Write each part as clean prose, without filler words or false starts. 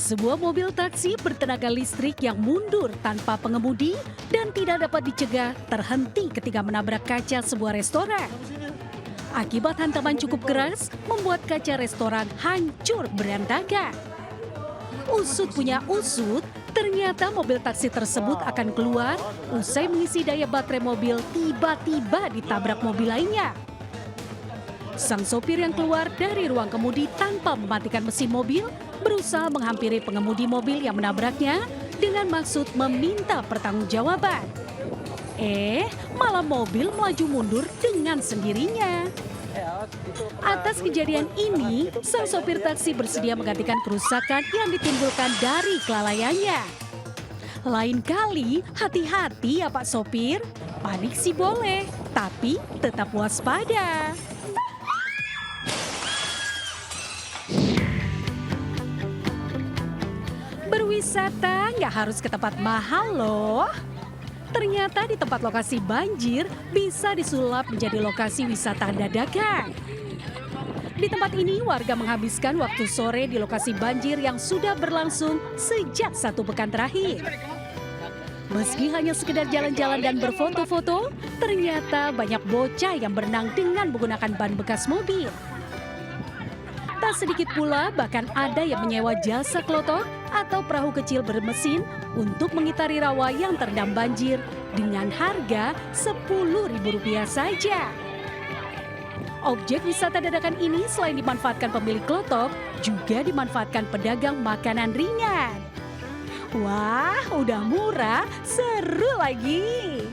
Sebuah mobil taksi bertenaga listrik yang mundur tanpa pengemudi dan tidak dapat dicegah terhenti ketika menabrak kaca sebuah restoran. Akibat hantaman cukup keras, membuat kaca restoran hancur berantakan. Usut punya usut, ternyata mobil taksi tersebut akan keluar usai mengisi daya baterai mobil tiba-tiba ditabrak mobil lainnya. Sang sopir yang keluar dari ruang kemudi tanpa mematikan mesin mobil berusaha menghampiri pengemudi mobil yang menabraknya dengan maksud meminta pertanggungjawaban. Malah mobil melaju mundur dengan sendirinya. Atas kejadian ini, sang sopir taksi bersedia menggantikan kerusakan yang ditimbulkan dari kelalaiannya. Lain kali, hati-hati ya Pak Sopir. Panik sih boleh, tapi tetap waspada. Berwisata nggak harus ke tempat mahal loh. Ternyata di tempat lokasi banjir bisa disulap menjadi lokasi wisata dadakan. Di tempat ini warga menghabiskan waktu sore di lokasi banjir yang sudah berlangsung sejak 1 pekan terakhir. Meski hanya sekedar jalan-jalan dan berfoto-foto, ternyata banyak bocah yang berenang dengan menggunakan ban bekas mobil. Tak sedikit pula bahkan ada yang menyewa jasa klotok atau perahu kecil bermesin untuk mengitari rawa yang terendam banjir dengan harga Rp10.000 saja. Objek wisata dadakan ini selain dimanfaatkan pemilik klotok, juga dimanfaatkan pedagang makanan ringan. Wah, udah murah, seru lagi.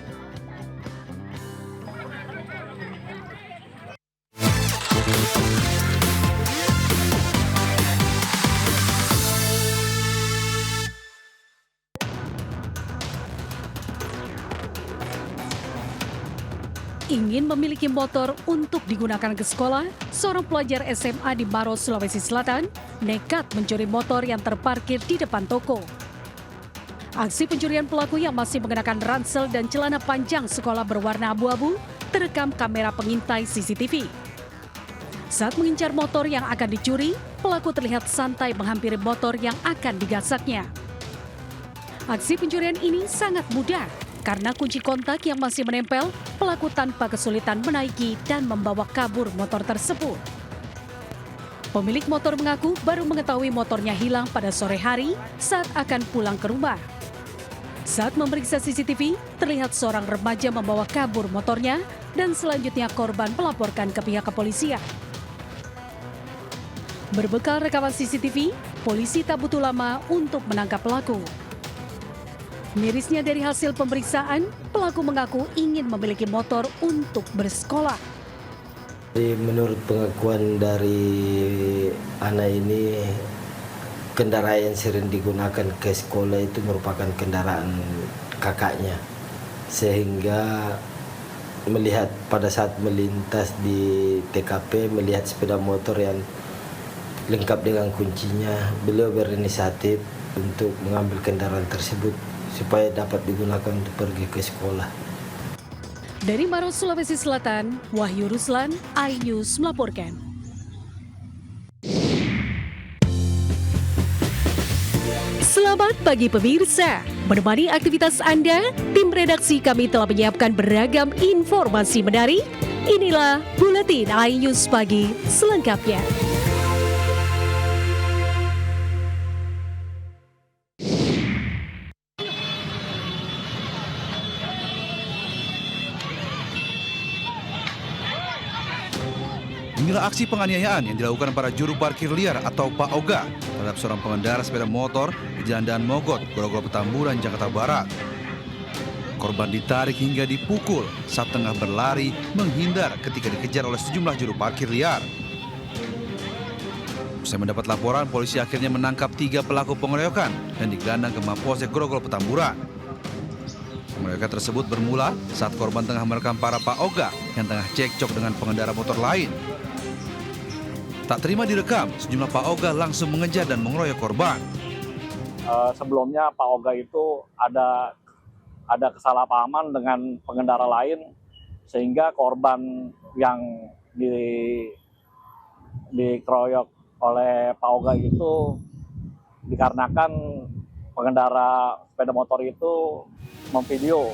Ingin memiliki motor untuk digunakan ke sekolah, seorang pelajar SMA di Maros, Sulawesi Selatan, nekat mencuri motor yang terparkir di depan toko. Aksi pencurian pelaku yang masih mengenakan ransel dan celana panjang sekolah berwarna abu-abu terekam kamera pengintai CCTV. Saat mengincar motor yang akan dicuri, pelaku terlihat santai menghampiri motor yang akan digasaknya. Aksi pencurian ini sangat mudah. Karena kunci kontak yang masih menempel, pelaku tanpa kesulitan menaiki dan membawa kabur motor tersebut. Pemilik motor mengaku baru mengetahui motornya hilang pada sore hari saat akan pulang ke rumah. Saat memeriksa CCTV, terlihat seorang remaja membawa kabur motornya dan selanjutnya korban melaporkan ke pihak kepolisian. Berbekal rekaman CCTV, polisi tak butuh lama untuk menangkap pelaku. Mirisnya dari hasil pemeriksaan, pelaku mengaku ingin memiliki motor untuk bersekolah. Menurut pengakuan dari anak ini, kendaraan yang sering digunakan ke sekolah itu merupakan kendaraan kakaknya. Sehingga melihat pada saat melintas di TKP, melihat sepeda motor yang lengkap dengan kuncinya, beliau berinisiatif untuk mengambil kendaraan tersebut supaya dapat digunakan untuk pergi ke sekolah. Dari Maros, Sulawesi Selatan, Wahyu Ruslan, iNews melaporkan. Selamat pagi pemirsa, menemani aktivitas Anda, tim redaksi kami telah menyiapkan beragam informasi menarik. Inilah Buletin iNews Pagi selengkapnya. Inilah aksi penganiayaan yang dilakukan para juru parkir liar atau Pak Oga terhadap seorang pengendara sepeda motor di Jalan Daan Mogot, Grogol Petamburan, Jakarta Barat. Korban ditarik hingga dipukul saat tengah berlari menghindar ketika dikejar oleh sejumlah juru parkir liar. Usai mendapat laporan, polisi akhirnya menangkap 3 pelaku pengeroyokan dan digelandang ke Mapolsek Grogol Petamburan. Pengeroyokan tersebut bermula saat korban tengah merekam para Pak Oga yang tengah cekcok dengan pengendara motor lain. Tak terima direkam, sejumlah Pak Oga langsung mengejar dan mengeroyok korban. Sebelumnya Pak Oga itu ada kesalahpahaman dengan pengendara lain sehingga korban yang dikeroyok oleh Pak Oga itu dikarenakan pengendara sepeda motor itu memvideo.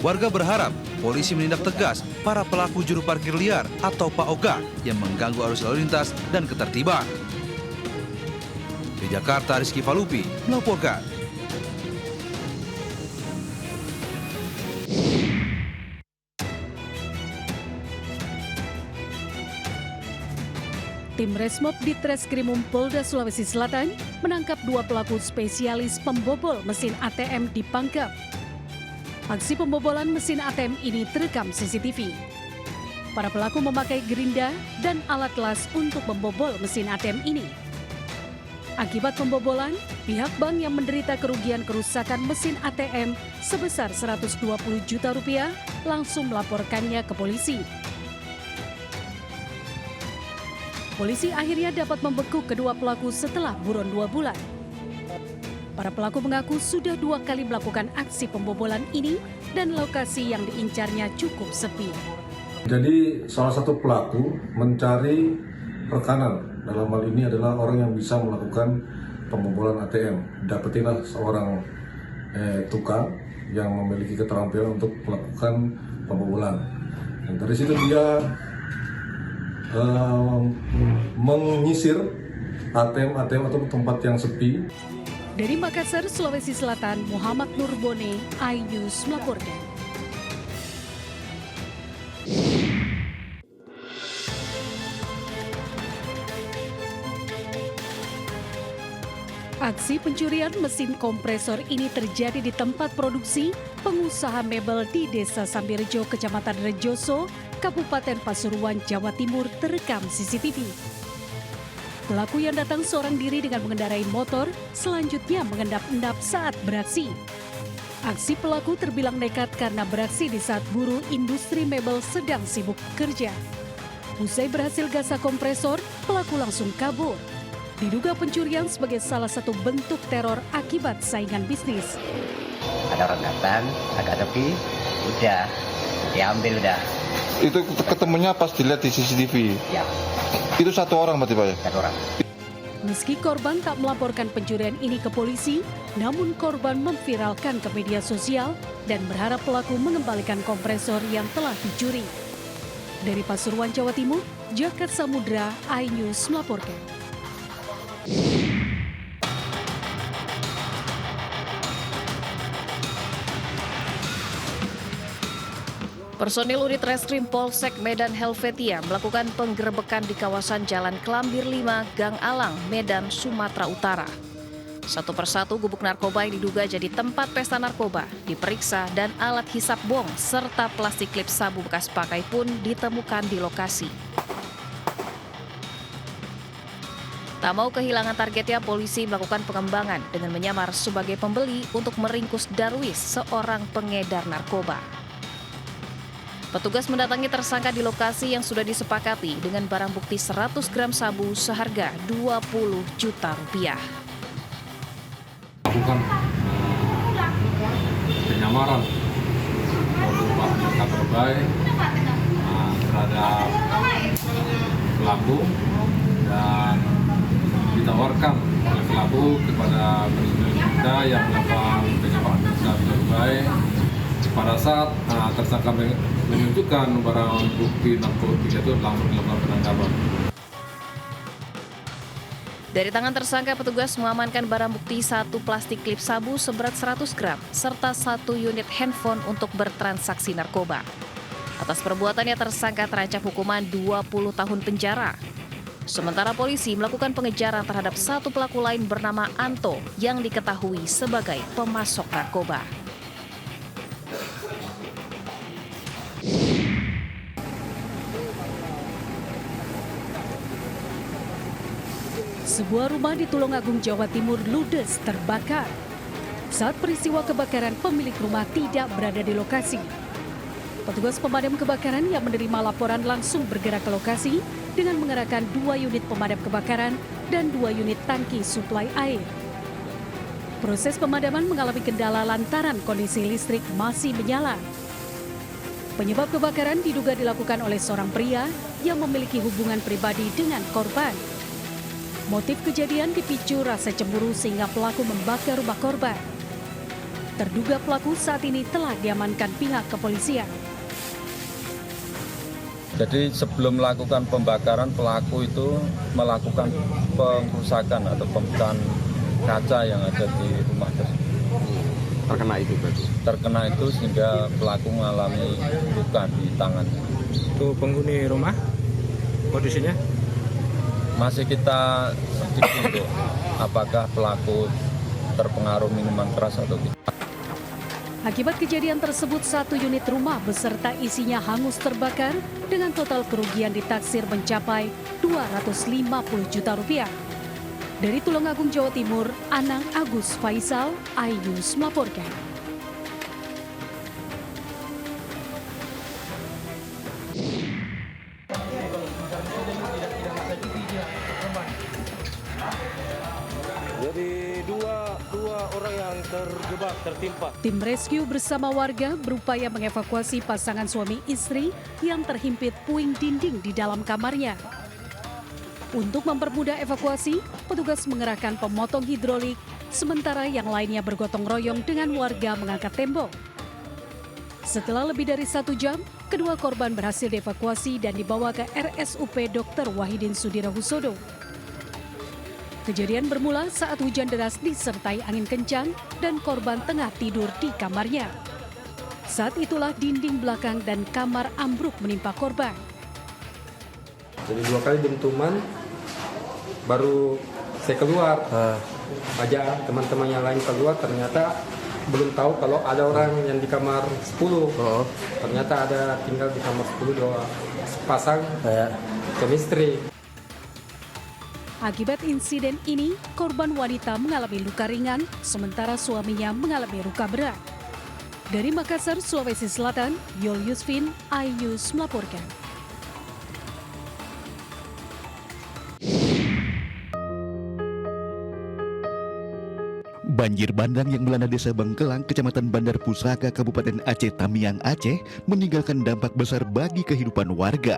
Warga berharap polisi menindak tegas para pelaku juru parkir liar atau PAOGA yang mengganggu arus lalu lintas dan ketertiban. Di Jakarta, Rizky Falupi melaporkan. Tim Resmob Ditreskrimum Polda Sulawesi Selatan menangkap 2 pelaku spesialis pembobol mesin ATM di Pangkep. Aksi pembobolan mesin ATM ini terekam CCTV. Para pelaku memakai gerinda dan alat las untuk membobol mesin ATM ini. Akibat pembobolan, pihak bank yang menderita kerugian kerusakan mesin ATM sebesar Rp120 juta langsung melaporkannya ke polisi. Polisi akhirnya dapat membekuk kedua pelaku setelah buron 2 bulan. Para pelaku mengaku sudah 2 kali melakukan aksi pembobolan ini dan lokasi yang diincarnya cukup sepi. Jadi salah satu pelaku mencari rekanan, dalam hal ini adalah orang yang bisa melakukan pembobolan ATM. Dapetinlah seorang tukang yang memiliki keterampilan untuk melakukan pembobolan. Dan dari situ dia menyisir ATM atau tempat yang sepi. Dari Makassar, Sulawesi Selatan, Muhammad Nurbone, iNews melaporkan. Aksi pencurian mesin kompresor ini terjadi di tempat produksi pengusaha mebel di Desa Sambirejo, Kecamatan Rejoso, Kabupaten Pasuruan, Jawa Timur terekam CCTV. Pelaku yang datang seorang diri dengan mengendarai motor selanjutnya mengendap-endap saat beraksi. Aksi pelaku terbilang nekat karena beraksi di saat buruh industri mebel sedang sibuk kerja. Usai berhasil gasak kompresor, pelaku langsung kabur. Diduga pencurian sebagai salah satu bentuk teror akibat saingan bisnis. Ada orang datang, agak tepi, udah diambil udah. Itu ketemunya pas dilihat di CCTV? Ya. Itu 1 orang berarti Pak ya? 1 orang. Meski korban tak melaporkan pencurian ini ke polisi, namun korban memviralkan ke media sosial dan berharap pelaku mengembalikan kompresor yang telah dicuri. Dari Pasuruan, Jawa Timur, Jakarta Samudra, iNews melaporkan. Personil unit Reskrim Polsek Medan Helvetia melakukan penggerebekan di kawasan Jalan Kelambir 5, Gang Alang, Medan, Sumatera Utara. Satu persatu gubuk narkoba yang diduga jadi tempat pesta narkoba diperiksa dan alat hisap bong serta plastik klip sabu bekas pakai pun ditemukan di lokasi. Tak mau kehilangan targetnya, polisi melakukan pengembangan dengan menyamar sebagai pembeli untuk meringkus Darwis, seorang pengedar narkoba. Petugas mendatangi tersangka di lokasi yang sudah disepakati dengan barang bukti 100 gram sabu seharga Rp20 juta. Lakukan penyamaran berupa kabar baik terhadap pelaku dan ditawarkan oleh pelaku kepada personil kita yang melakukan penyamaran kabar baik. Pada saat tersangka menunjukkan barang bukti narkotika itu langsung dilakukan penangkapan. Dari tangan tersangka, petugas mengamankan barang bukti 1 plastik klip sabu seberat 100 gram serta 1 unit handphone untuk bertransaksi narkoba. Atas perbuatannya, tersangka terancam hukuman 20 tahun penjara. Sementara polisi melakukan pengejaran terhadap 1 pelaku lain bernama Anto yang diketahui sebagai pemasok narkoba. Sebuah rumah di Tulungagung, Jawa Timur ludes terbakar. Saat peristiwa kebakaran, pemilik rumah tidak berada di lokasi. Petugas pemadam kebakaran yang menerima laporan langsung bergerak ke lokasi dengan mengerahkan 2 unit pemadam kebakaran dan 2 unit tangki suplai air. Proses pemadaman mengalami kendala lantaran kondisi listrik masih menyala. Penyebab kebakaran diduga dilakukan oleh seorang pria yang memiliki hubungan pribadi dengan korban. Motif kejadian dipicu rasa cemburu sehingga pelaku membakar rumah korban. Terduga pelaku saat ini telah diamankan pihak kepolisian. Jadi sebelum melakukan pembakaran, pelaku itu melakukan pengrusakan atau pemecahan kaca yang ada di rumah tersebut. Terkena itu berarti? Terkena itu sehingga pelaku mengalami luka di tangannya. Itu penghuni rumah, kondisinya? Masih kita selidiki apakah pelaku terpengaruh minuman keras atau tidak. Akibat kejadian tersebut, 1 unit rumah beserta isinya hangus terbakar dengan total kerugian ditaksir mencapai 250 juta rupiah. Dari Tulungagung, Jawa Timur, Anang Agus Faisal, iNews melaporkan. Jadi dua orang yang terjebak, tertimpa. Tim rescue bersama warga berupaya mengevakuasi pasangan suami istri yang terhimpit puing dinding di dalam kamarnya. Untuk mempermudah evakuasi, petugas mengerahkan pemotong hidrolik, sementara yang lainnya bergotong royong dengan warga mengangkat tembok. Setelah lebih dari 1 jam, kedua korban berhasil dievakuasi dan dibawa ke RSUP Dr. Wahidin Sudirohusodo. Kejadian bermula saat hujan deras disertai angin kencang dan korban tengah tidur di kamarnya. Saat itulah dinding belakang dan kamar ambruk menimpa korban. Jadi 2 kali dentuman, baru saya keluar. Aja teman-teman yang lain keluar, ternyata belum tahu kalau ada orang yang di kamar 10. Ternyata ada tinggal di kamar 10 2 sepasang suami istri. Akibat insiden ini, korban wanita mengalami luka ringan, sementara suaminya mengalami luka berat. Dari Makassar, Sulawesi Selatan, Yul Yusfin, iNews melaporkan. Banjir bandang yang melanda Desa Bangkelang, Kecamatan Bandar Pusaka, Kabupaten Aceh Tamiang, Aceh, meninggalkan dampak besar bagi kehidupan warga.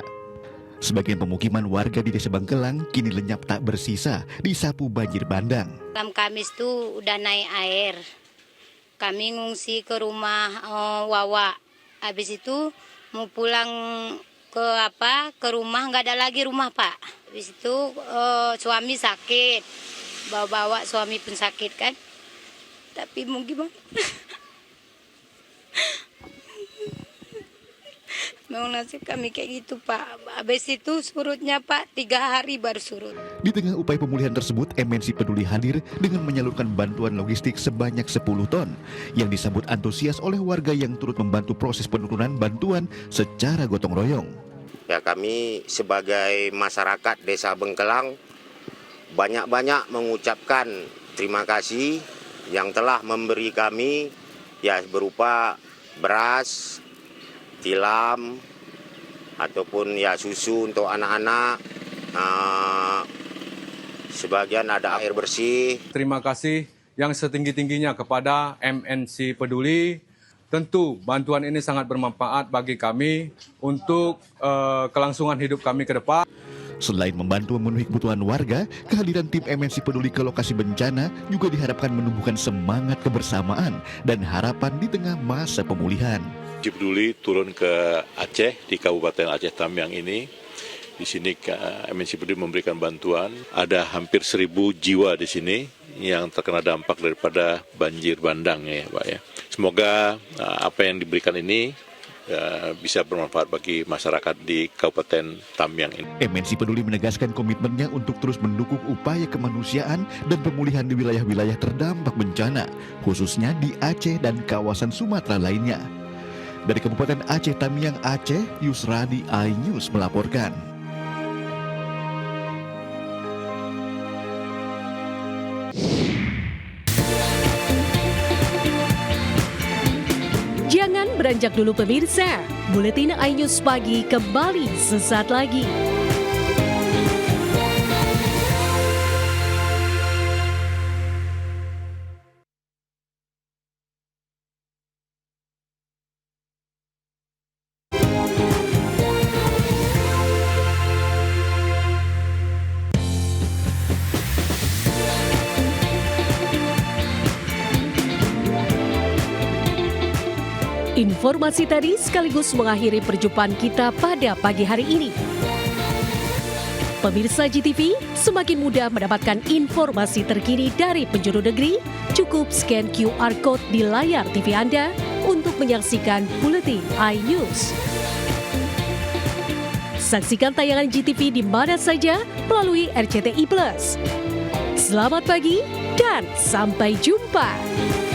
Sebagian pemukiman warga di Desa Bangkelang kini lenyap tak bersisa disapu banjir bandang. Malam Kamis tuh udah naik air. Kami ngungsi ke rumah Wawa. Habis itu mau pulang ke rumah, nggak ada lagi rumah, Pak. Habis itu suami sakit. Bawa-bawa suami pun sakit kan. Tapi mau gimana? Mau nasib kami kayak gitu, Pak. Habis itu surutnya, Pak, 3 hari baru surut. Di tengah upaya pemulihan tersebut, MNC Peduli hadir dengan menyalurkan bantuan logistik sebanyak 10 ton yang disambut antusias oleh warga yang turut membantu proses penurunan bantuan secara gotong royong. Ya, kami sebagai masyarakat Desa Bangkelang banyak-banyak mengucapkan terima kasih yang telah memberi kami ya berupa beras, tilam, ataupun ya susu untuk anak-anak, sebagian ada air bersih. Terima kasih yang setinggi-tingginya kepada MNC Peduli. Tentu bantuan ini sangat bermanfaat bagi kami untuk kelangsungan hidup kami ke depan. Selain membantu memenuhi kebutuhan warga, kehadiran tim MNC Peduli ke lokasi bencana juga diharapkan menumbuhkan semangat kebersamaan dan harapan di tengah masa pemulihan. MNC Peduli turun ke Aceh, di Kabupaten Aceh Tamiang ini. Di sini MNC Peduli memberikan bantuan. Ada hampir 1.000 jiwa di sini yang terkena dampak daripada banjir bandang ya, Pak ya. Semoga apa yang diberikan ini bisa bermanfaat bagi masyarakat di Kabupaten Tamiang ini. MNC Peduli menegaskan komitmennya untuk terus mendukung upaya kemanusiaan dan pemulihan di wilayah-wilayah terdampak bencana, khususnya di Aceh dan kawasan Sumatera lainnya. Dari Kabupaten Aceh Tamiang, Aceh, Yusradi, iNews melaporkan. Jangan beranjak dulu pemirsa, Buletin iNews Pagi kembali sesaat lagi. Informasi tadi sekaligus mengakhiri perjumpaan kita pada pagi hari ini. Pemirsa GTV, semakin mudah mendapatkan informasi terkini dari penjuru negeri. Cukup scan QR Code di layar TV Anda untuk menyaksikan Buletin iNews. Saksikan tayangan GTV di mana saja melalui RCTI+. Selamat pagi dan sampai jumpa.